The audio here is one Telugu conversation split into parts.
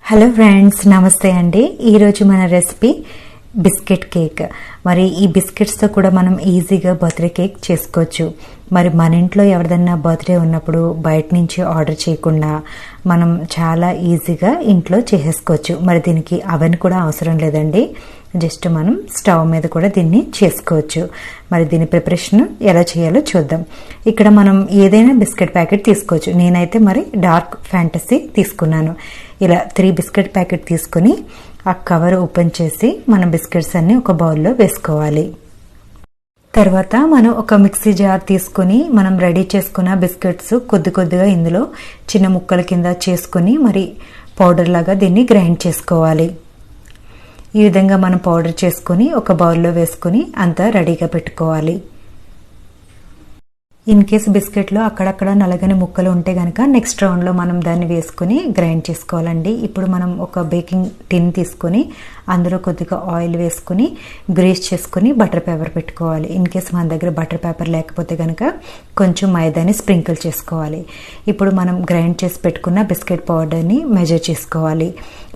హలో ఫ్రెండ్స్, నమస్తే అండి. ఈరోజు మన రెసిపీ బిస్కెట్ కేక్. మరి ఈ బిస్కెట్స్తో కూడా మనం ఈజీగా బర్త్డే కేక్ చేసుకోవచ్చు. మరి మన ఇంట్లో ఎవరిదన్నా బర్త్డే ఉన్నప్పుడు బయట నుంచి ఆర్డర్ చేయకుండా మనం చాలా ఈజీగా ఇంట్లో చేసేసుకోవచ్చు. మరి దీనికి అవెన్ కూడా అవసరం లేదండి, జస్ట్ మనం స్టవ్ మీద కూడా దీన్ని చేసుకోవచ్చు. మరి దీని ప్రిపరేషన్ ఎలా చేయాలో చూద్దాం. ఇక్కడ మనం ఏదైనా బిస్కెట్ ప్యాకెట్ తీసుకోవచ్చు. నేనైతే మరి డార్క్ ఫ్యాంటసీ తీసుకున్నాను. ఇలా 3 బిస్కెట్ ప్యాకెట్ తీసుకుని ఆ కవర్ ఓపెన్ చేసి మనం బిస్కెట్స్ అన్ని ఒక బౌల్లో వేసుకోవాలి. తర్వాత మనం ఒక మిక్సీ జార్ తీసుకుని మనం రెడీ చేసుకున్న బిస్కెట్స్ కొద్ది కొద్దిగా ఇందులో చిన్న ముక్కల కింద చేసుకుని మరి పౌడర్ లాగా దీన్ని గ్రైండ్ చేసుకోవాలి. ఈ విధంగా మనం పౌడర్ చేసుకుని ఒక బౌల్లో వేసుకుని అంతా రెడీగా పెట్టుకోవాలి. ఇన్ కేసు బిస్కెట్లో అక్కడక్కడ నలగని ముక్కలు ఉంటే కనుక నెక్స్ట్ రౌండ్లో మనం దాన్ని వేసుకుని గ్రైండ్ చేసుకోవాలండి. ఇప్పుడు మనం ఒక బేకింగ్ టిన్ తీసుకుని అందులో కొద్దిగా ఆయిల్ వేసుకుని గ్రీస్ చేసుకుని బటర్ పేపర్ పెట్టుకోవాలి. ఇన్ కేసు మన దగ్గర బటర్ పేపర్ లేకపోతే కనుక కొంచెం మైదాని స్ప్రింకిల్ చేసుకోవాలి. ఇప్పుడు మనం గ్రైండ్ చేసి పెట్టుకున్న బిస్కెట్ పౌడర్ని మెజర్ చేసుకోవాలి.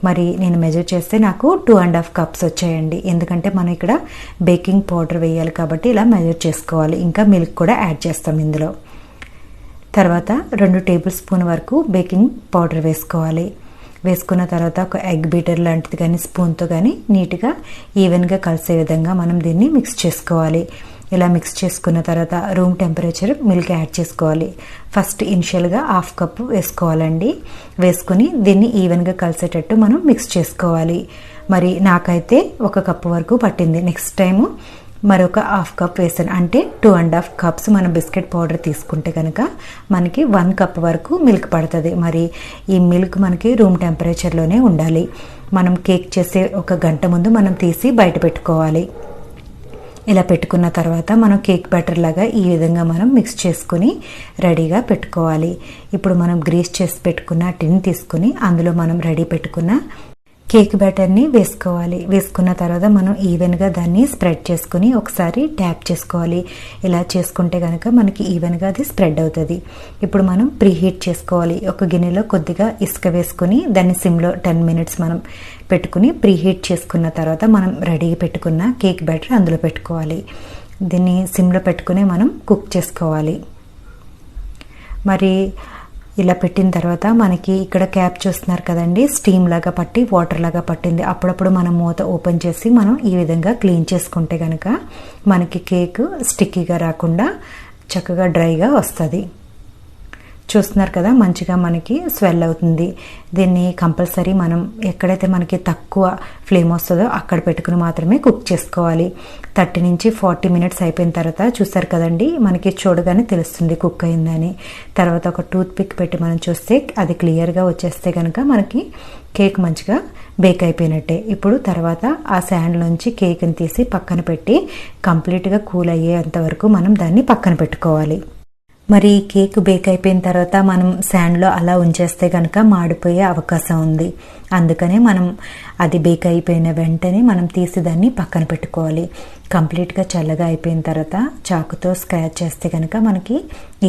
మరి నేను మెజర్ చేస్తే నాకు 2.5 కప్స్ వచ్చాయండి. ఎందుకంటే మనం ఇక్కడ బేకింగ్ పౌడర్ వేయాలి కాబట్టి ఇలా మెజర్ చేసుకోవాలి. ఇంకా మిల్క్ కూడా యాడ్ చేస్తాం ఇందులో. తర్వాత 2 టేబుల్ స్పూన్ వరకు బేకింగ్ పౌడర్ వేసుకోవాలి. వేసుకున్న తర్వాత ఒక ఎగ్ బీటర్ లాంటిది కానీ స్పూన్తో కానీ నీట్గా ఈవెన్గా కలిసే విధంగా మనం దీన్ని మిక్స్ చేసుకోవాలి. ఇలా మిక్స్ చేసుకున్న తర్వాత రూమ్ టెంపరేచర్ మిల్క్ యాడ్ చేసుకోవాలి. ఫస్ట్ ఇనిషియల్గా 1/2 కప్పు వేసుకోవాలండి. వేసుకుని దీన్ని ఈవెన్గా కలిసేటట్టు మనం మిక్స్ చేసుకోవాలి. మరి నాకైతే 1 కప్పు వరకు పట్టింది. నెక్స్ట్ టైము మరొక 1/2 కప్ వేసాను, అంటే 2.5 కప్స్ మనం బిస్కెట్ పౌడర్ తీసుకుంటే కనుక మనకి 1 కప్ వరకు మిల్క్ పడుతుంది. మరి ఈ మిల్క్ మనకి రూమ్ టెంపరేచర్లోనే ఉండాలి. మనం కేక్ చేసే 1 గంట ముందు మనం తీసి బయట పెట్టుకోవాలి. ఇలా పెట్టుకున్న తర్వాత మనం కేక్ బ్యాటర్ లాగా ఈ విధంగా మనం మిక్స్ చేసుకుని రెడీగా పెట్టుకోవాలి. ఇప్పుడు మనం గ్రీస్ చేసి పెట్టుకున్న టిన్ తీసుకుని అందులో మనం రెడీ పెట్టుకున్న కేక్ బ్యాటర్ని వేసుకోవాలి. వేసుకున్న తర్వాత మనం ఈవెన్గా దాన్ని స్ప్రెడ్ చేసుకుని ఒకసారి ట్యాప్ చేసుకోవాలి. ఇలా చేసుకుంటే కనుక మనకి ఈవెన్గా అది స్ప్రెడ్ అవుతుంది. ఇప్పుడు మనం ప్రీహీట్ చేసుకోవాలి. ఒక గిన్నెలో కొద్దిగా ఇసుక వేసుకుని దాన్ని సిమ్లో 10 మినిట్స్ మనం పెట్టుకుని ప్రీహీట్ చేసుకున్న తర్వాత మనం రెడీ పెట్టుకున్న కేక్ బ్యాటర్ అందులో పెట్టుకోవాలి. దీన్ని సిమ్లో పెట్టుకుని మనం కుక్ చేసుకోవాలి. మరి ఇలా పెట్టిన తర్వాత మనకి ఇక్కడ క్యాప్ చూస్తున్నారు కదండి, స్టీమ్ లాగా పట్టి వాటర్ లాగా పట్టింది. అప్పుడప్పుడు మనం మూత ఓపెన్ చేసి మనం ఈ విధంగా క్లీన్ చేసుకుంటే కనుక మనకి కేక్ స్టిక్కీగా రాకుండా చక్కగా డ్రైగా వస్తుంది. చూస్తున్నారు కదా, మంచిగా మనకి స్వెల్ అవుతుంది. దీన్ని కంపల్సరీ మనం ఎక్కడైతే మనకి తక్కువ ఫ్లేమ్ వస్తుందో అక్కడ పెట్టుకుని మాత్రమే కుక్ చేసుకోవాలి. 30 నుంచి 40 మినిట్స్ అయిపోయిన తర్వాత చూస్తారు కదండి, మనకి చూడగానే తెలుస్తుంది కుక్ అయిందని. తర్వాత ఒక టూత్ పిక్ పెట్టి మనం చూస్తే అది క్లియర్గా వచ్చేస్తే కనుక మనకి కేక్ మంచిగా బేక్ అయిపోయినట్టే. ఇప్పుడు తర్వాత ఆ శాండ్ నుంచి కేక్ని తీసి పక్కన పెట్టి కంప్లీట్గా కూల్ అయ్యేంత వరకు మనం దాన్ని పక్కన పెట్టుకోవాలి. మరి కేక్ బేక్ అయిపోయిన తర్వాత మనం శాండ్లో అలా ఉంచేస్తే కనుక మాడిపోయే అవకాశం ఉంది. అందుకనే మనం అది బేక్ అయిపోయిన వెంటనే మనం తీసి దాన్ని పక్కన పెట్టుకోవాలి. కంప్లీట్గా చల్లగా అయిపోయిన తర్వాత చాకుతో స్క్రాచ్ చేస్తే కనుక మనకి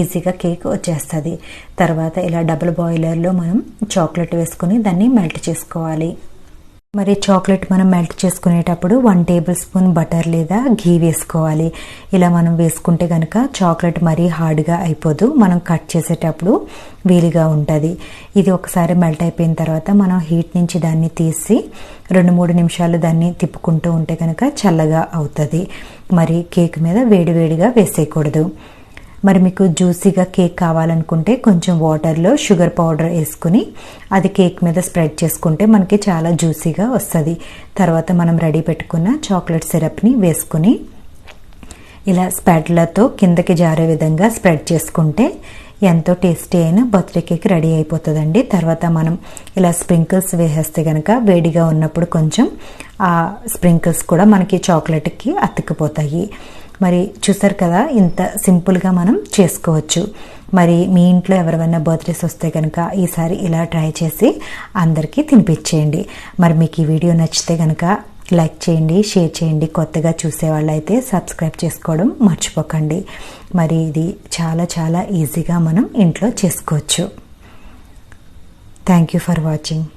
ఈజీగా కేక్ వచ్చేస్తుంది. తర్వాత ఇలా డబుల్ బాయిలర్లో మనం చాక్లెట్ వేసుకుని దాన్ని మెల్ట్ చేసుకోవాలి. మరి చాక్లెట్ మనం మెల్ట్ చేసుకునేటప్పుడు 1 టేబుల్ స్పూన్ బటర్ లేదా ఘీ వేసుకోవాలి. ఇలా మనం వేసుకుంటే కనుక చాక్లెట్ మరీ హార్డ్గా అయిపోదు, మనం కట్ చేసేటప్పుడు వీలుగా ఉంటుంది. ఇది ఒకసారి మెల్ట్ అయిపోయిన తర్వాత మనం హీట్ నుంచి దాన్ని తీసి 2-3 నిమిషాలు దాన్ని తిప్పుకుంటూ ఉంటే కనుక చల్లగా అవుతుంది. మరి కేక్ మీద వేడివేడిగా వేసేయకూడదు. మరి మీకు జ్యూసీగా కేక్ కావాలనుకుంటే కొంచెం వాటర్లో షుగర్ పౌడర్ వేసుకుని అది కేక్ మీద స్ప్రెడ్ చేసుకుంటే మనకి చాలా జ్యూసీగా వస్తుంది. తర్వాత మనం రెడీ పెట్టుకున్న చాక్లెట్ సిరప్ని వేసుకుని ఇలా స్పాటులాతో కిందకి జారే విధంగా స్ప్రెడ్ చేసుకుంటే ఎంతో టేస్టీ అయిన బర్త్డే కేక్ రెడీ అయిపోతుందండి. తర్వాత మనం ఇలా స్ప్రింకిల్స్ వేసేస్తే కనుక వేడిగా ఉన్నప్పుడు కొంచెం ఆ స్ప్రింకిల్స్ కూడా మనకి చాక్లెట్కి అతుక్కుపోతాయి. మరి చూసారు కదా, ఇంత సింపుల్గా మనం చేసుకోవచ్చు. మరి మీ ఇంట్లో ఎవరైనా బర్త్డేస్ వస్తే కనుక ఈసారి ఇలా ట్రై చేసి అందరికీ తినిపించేయండి. మరి మీకు ఈ వీడియో నచ్చితే కనుక లైక్ చేయండి, షేర్ చేయండి. కొత్తగా చూసేవాళ్ళు అయితే సబ్స్క్రైబ్ చేసుకోవడం మర్చిపోకండి. మరి ఇది చాలా చాలా ఈజీగా మనం ఇంట్లో చేసుకోవచ్చు. Thank you for watching.